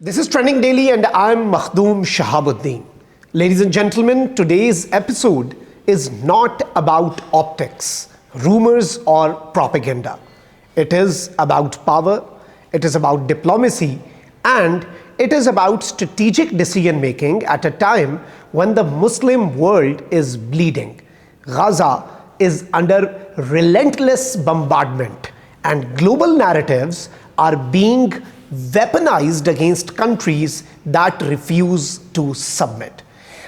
This is Trending Daily and I'm Makhdoom Shahabuddin. Ladies and gentlemen, today's episode is not about optics, rumors or propaganda. It is about power, it is about diplomacy, and it is about strategic decision making at a time when the Muslim world is bleeding. Gaza is under relentless bombardment and global narratives are being weaponized against countries that refuse to submit.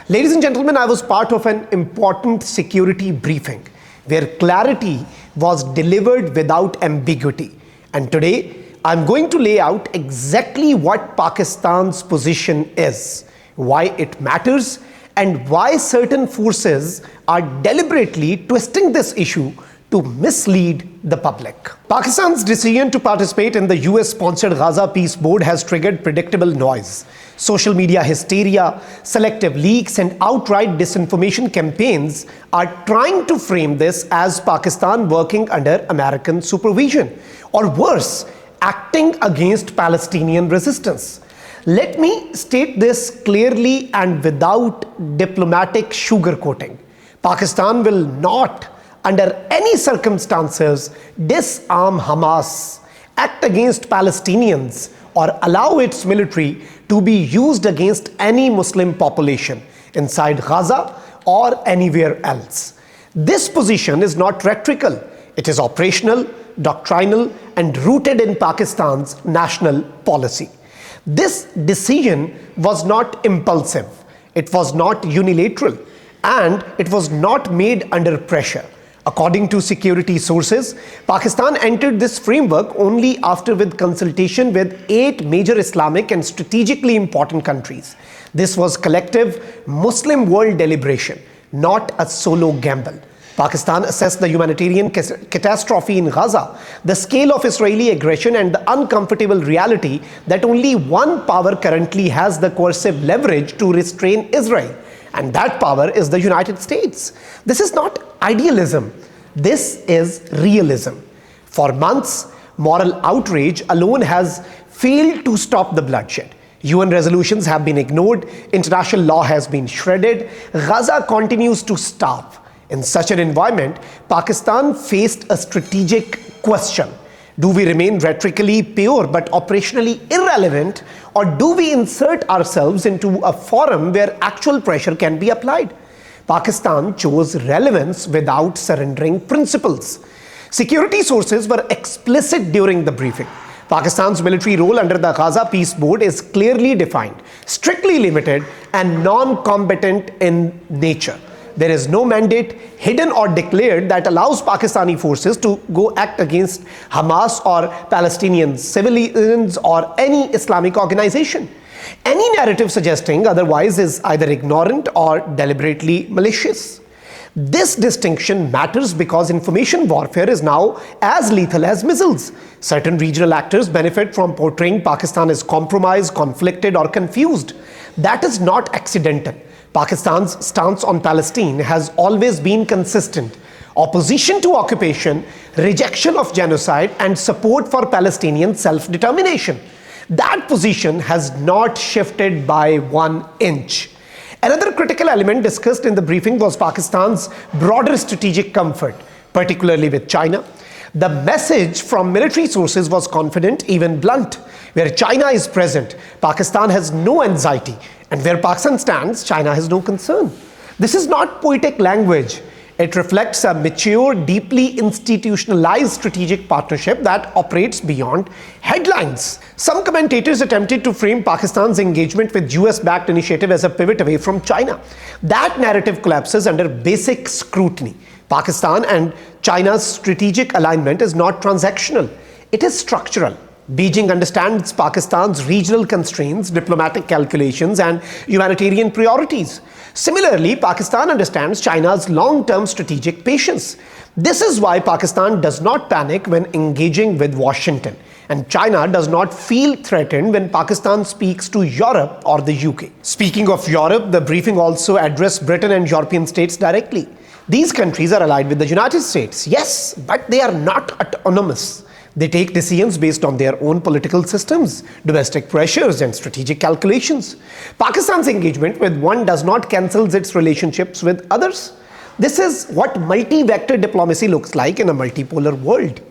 Ladies and gentlemen, I was part of an important security briefing where clarity was delivered without ambiguity. And today, I'm going to lay out exactly what Pakistan's position is, why it matters, and why certain forces are deliberately twisting this issue to mislead the public. Pakistan's decision to participate in the US-sponsored Gaza Peace Board has triggered predictable noise. Social media hysteria, selective leaks, and outright disinformation campaigns are trying to frame this as Pakistan working under American supervision, or worse, acting against Palestinian resistance. Let me state this clearly and without diplomatic sugarcoating. Pakistan will not, under any circumstances, disarm Hamas, act against Palestinians, or allow its military to be used against any Muslim population inside Gaza or anywhere else. This position is not rhetorical, it is operational, doctrinal, and rooted in Pakistan's national policy. This decision was not impulsive, it was not unilateral, and it was not made under pressure. According to security sources, Pakistan entered this framework only after with consultation with 8 major Islamic and strategically important countries. This was collective Muslim world deliberation, not a solo gamble. Pakistan assessed the humanitarian catastrophe in Gaza, the scale of Israeli aggression, and the uncomfortable reality that only one power currently has the coercive leverage to restrain Israel. And that power is the United States. This is not idealism. This is realism. For months, moral outrage alone has failed to stop the bloodshed. UN resolutions have been ignored. International law has been shredded. Gaza continues to starve. In such an environment, Pakistan faced a strategic question. Do we remain rhetorically pure but operationally irrelevant, or do we insert ourselves into a forum where actual pressure can be applied? Pakistan chose relevance without surrendering principles. Security sources were explicit during the briefing. Pakistan's military role under the Gaza Peace Board is clearly defined, strictly limited, and non-combatant in nature. There is no mandate, hidden or declared, that allows Pakistani forces to go act against Hamas or Palestinian civilians or any Islamic organization. Any narrative suggesting otherwise is either ignorant or deliberately malicious. This distinction matters because information warfare is now as lethal as missiles. Certain regional actors benefit from portraying Pakistan as compromised, conflicted, or confused. That is not accidental. Pakistan's stance on Palestine has always been consistent: opposition to occupation, rejection of genocide, and support for Palestinian self-determination. That position has not shifted by 1 inch. Another critical element discussed in the briefing was Pakistan's broader strategic comfort, particularly with China. The message from military sources was confident, even blunt. Where China is present, Pakistan has no anxiety, and where Pakistan stands, China has no concern. This is not poetic language. It reflects a mature, deeply institutionalized strategic partnership that operates beyond headlines. Some commentators attempted to frame Pakistan's engagement with US-backed initiative as a pivot away from China. That narrative collapses under basic scrutiny. Pakistan and China's strategic alignment is not transactional. It is structural. Beijing understands Pakistan's regional constraints, diplomatic calculations, and humanitarian priorities. Similarly, Pakistan understands China's long-term strategic patience. This is why Pakistan does not panic when engaging with Washington, and China does not feel threatened when Pakistan speaks to Europe or the UK. Speaking of Europe, the briefing also addressed Britain and European states directly. These countries are allied with the United States, yes, but they are not autonomous. They take decisions based on their own political systems, domestic pressures, and strategic calculations. Pakistan's engagement with one does not cancel its relationships with others. This is what multi-vector diplomacy looks like in a multipolar world.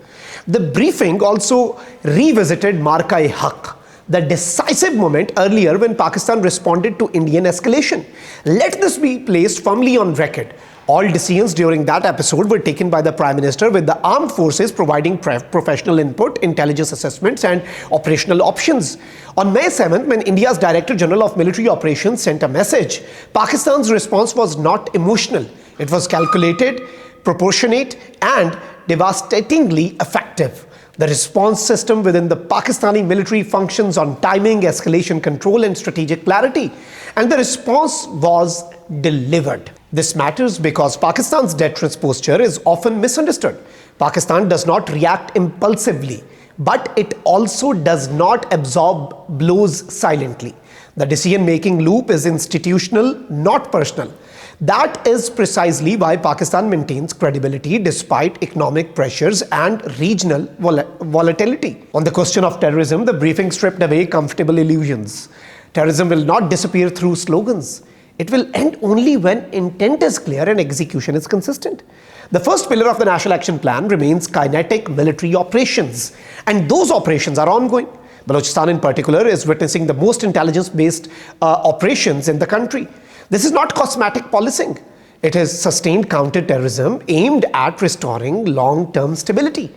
The briefing also revisited Marka-e-Haq, the decisive moment earlier when Pakistan responded to Indian escalation. Let this be placed firmly on record. All decisions during that episode were taken by the Prime Minister, with the armed forces providing professional input, intelligence assessments, and operational options. On May 7th, when India's Director General of Military Operations sent a message, Pakistan's response was not emotional. It was calculated, proportionate, and devastatingly effective. The response system within the Pakistani military functions on timing, escalation control, and strategic clarity. And the response was delivered. This matters because Pakistan's deterrence posture is often misunderstood. Pakistan does not react impulsively, but it also does not absorb blows silently. The decision-making loop is institutional, not personal. That is precisely why Pakistan maintains credibility despite economic pressures and regional volatility. On the question of terrorism, the briefing stripped away comfortable illusions. Terrorism will not disappear through slogans. It will end only when intent is clear and execution is consistent. The first pillar of the National Action Plan remains kinetic military operations, and those operations are ongoing. Balochistan in particular is witnessing the most intelligence-based operations in the country. This is not cosmetic policing. It is sustained counter-terrorism aimed at restoring long-term stability.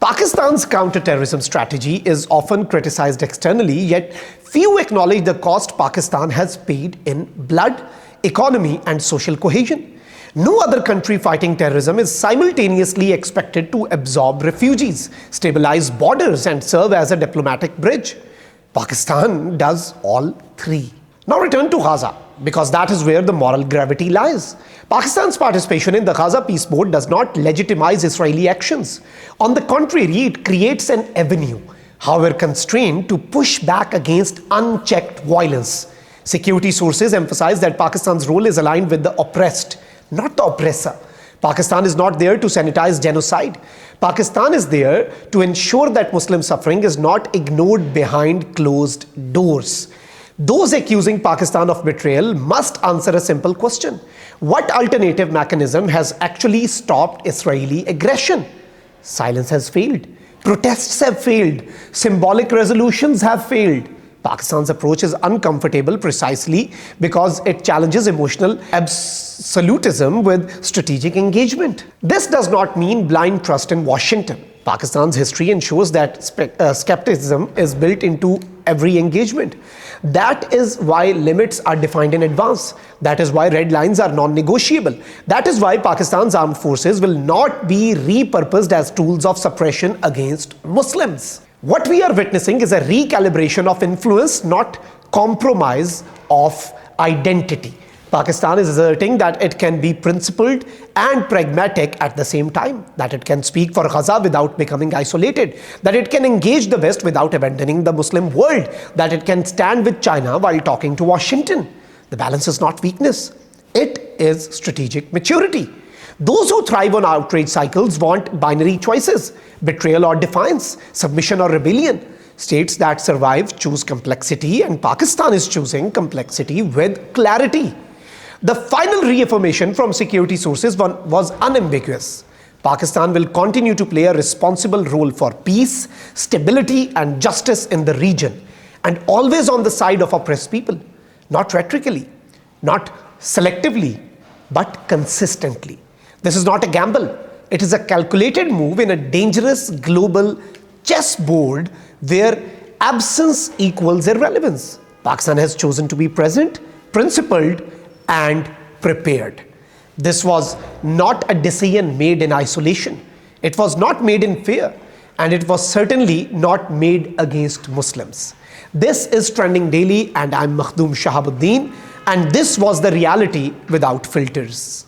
Pakistan's counter-terrorism strategy is often criticized externally, yet few acknowledge the cost Pakistan has paid in blood, economy, and social cohesion. No other country fighting terrorism is simultaneously expected to absorb refugees, stabilize borders, and serve as a diplomatic bridge. Pakistan does all three. Now return to Gaza, because that is where the moral gravity lies. Pakistan's participation in the Gaza Peace Board does not legitimize Israeli actions. On the contrary, it creates an avenue, however constrained, to push back against unchecked violence. Security sources emphasize that Pakistan's role is aligned with the oppressed, not the oppressor. Pakistan is not there to sanitize genocide. Pakistan is there to ensure that Muslim suffering is not ignored behind closed doors. Those accusing Pakistan of betrayal must answer a simple question. What alternative mechanism has actually stopped Israeli aggression? Silence has failed. Protests have failed. Symbolic resolutions have failed. Pakistan's approach is uncomfortable precisely because it challenges emotional absolutism with strategic engagement. This does not mean blind trust in Washington. Pakistan's history ensures that skepticism is built into every engagement. That is why limits are defined in advance. That is why red lines are non-negotiable. That is why Pakistan's armed forces will not be repurposed as tools of suppression against Muslims. What we are witnessing is a recalibration of influence, not compromise of identity. Pakistan is asserting that it can be principled and pragmatic at the same time, that it can speak for Gaza without becoming isolated, that it can engage the West without abandoning the Muslim world, that it can stand with China while talking to Washington. The balance is not weakness, it is strategic maturity. Those who thrive on outrage cycles want binary choices: betrayal or defiance, submission or rebellion. States that survive choose complexity, and Pakistan is choosing complexity with clarity. The final reaffirmation from security sources was unambiguous. Pakistan will continue to play a responsible role for peace, stability, and justice in the region, and always on the side of oppressed people, not rhetorically, not selectively, but consistently. This is not a gamble. It is a calculated move in a dangerous global chessboard where absence equals irrelevance. Pakistan has chosen to be present, principled, and prepared. This was not a decision made in isolation. It was not made in fear, and it was certainly not made against Muslims. This is Trending Daily, and I'm Makhdoom Shahabuddin, and this was the reality without filters.